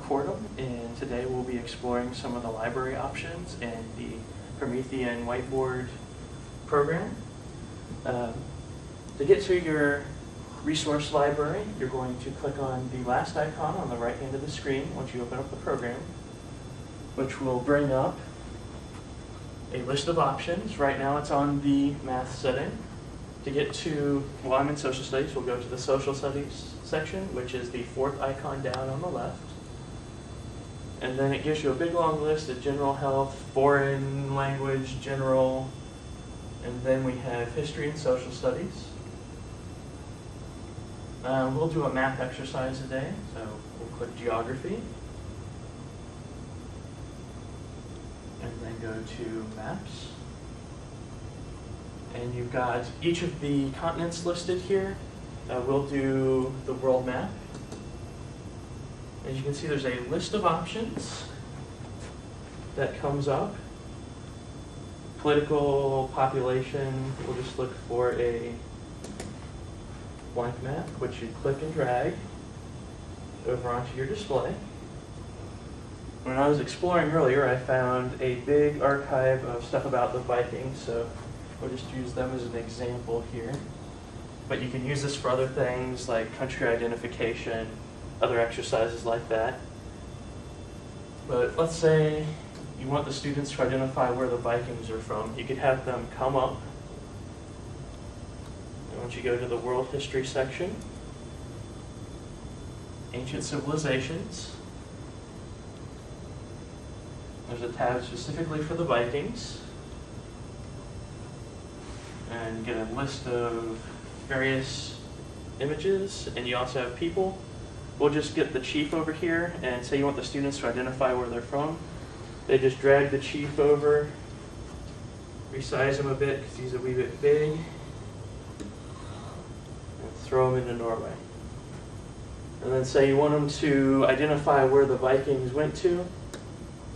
Fordham, and today we'll be exploring some of the library options in the Promethean Whiteboard program. To get to your resource library, you're going to click on the last icon on the right hand of the screen once you open up the program, which will bring up a list of options. Right now it's on the math setting. To get to, well, I'm in social studies, we'll go to the social studies section, which is the fourth icon down on the left. And then it gives you a big long list of general health, foreign language, general, and then we have history and social studies. We'll do a math exercise today, so we'll click geography. And then go to maps. And you've got each of the continents listed here. We'll do the world map. As you can see, there's a list of options that comes up. Political, population, we'll just look for a blank map, which you click and drag over onto your display. When I was exploring earlier, I found a big archive of stuff about the Vikings, so we'll just use them as an example here. But you can use this for other things like country identification, other exercises like that. But let's say you want the students to identify where the Vikings are from. You could have them come up. And once you go to the world history section, ancient civilizations, there's a tab specifically for the Vikings. And you get a list of various images, and you also have people. We'll just get the chief over here, and say you want the students to identify where they're from. They just drag the chief over, resize him a bit because he's a wee bit big, and throw him into Norway. And then say you want them to identify where the Vikings went to.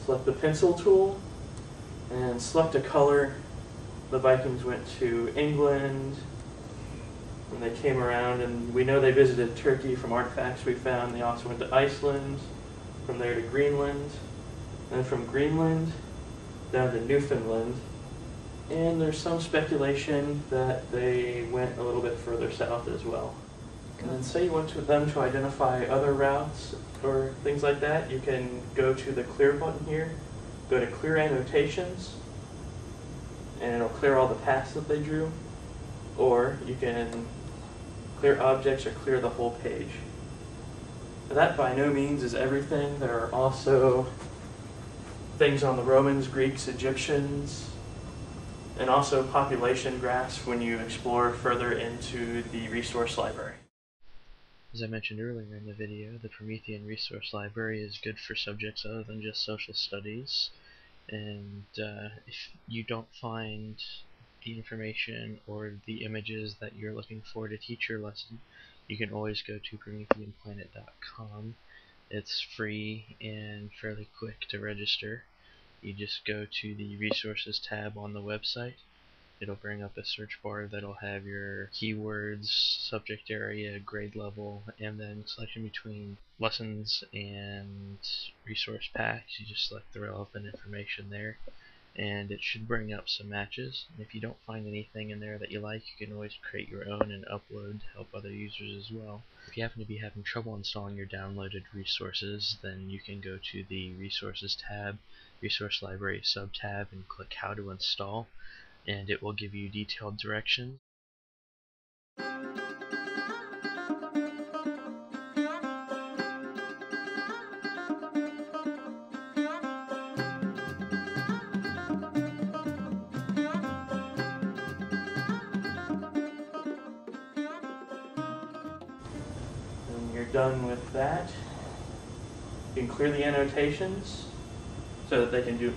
Select the pencil tool and select a color. The Vikings went to England when they came around, and we know they visited Turkey from artifacts we found. They also went to Iceland, from there to Greenland, and from Greenland down to Newfoundland. And there's some speculation that they went a little bit further south as well. And then say you want them to identify other routes or things like that, you can go to the clear button here, go to clear annotations, and it'll clear all the paths that they drew. Or you can clear objects or clear the whole page. Now, that by no means is everything. There are also things on the Romans, Greeks, Egyptians, and also population graphs when you explore further into the resource library. As I mentioned earlier in the video, the Promethean Resource Library is good for subjects other than just social studies. And if you don't find the information or the images that you're looking for to teach your lesson, you can always go to PrometheanPlanet.com. It's free and fairly quick to register. You just go to the Resources tab on the website. It'll bring up a search bar that'll have your keywords, subject area, grade level, and then selection between lessons and resource packs. You just select the relevant information there, and it should bring up some matches. And if you don't find anything in there that you like, you can always create your own and upload to help other users as well. If you happen to be having trouble installing your downloaded resources, then you can go to the Resources tab, Resource Library sub-tab, and click How to Install, and it will give you detailed directions. When you're done with that, you can clear the annotations so that they can do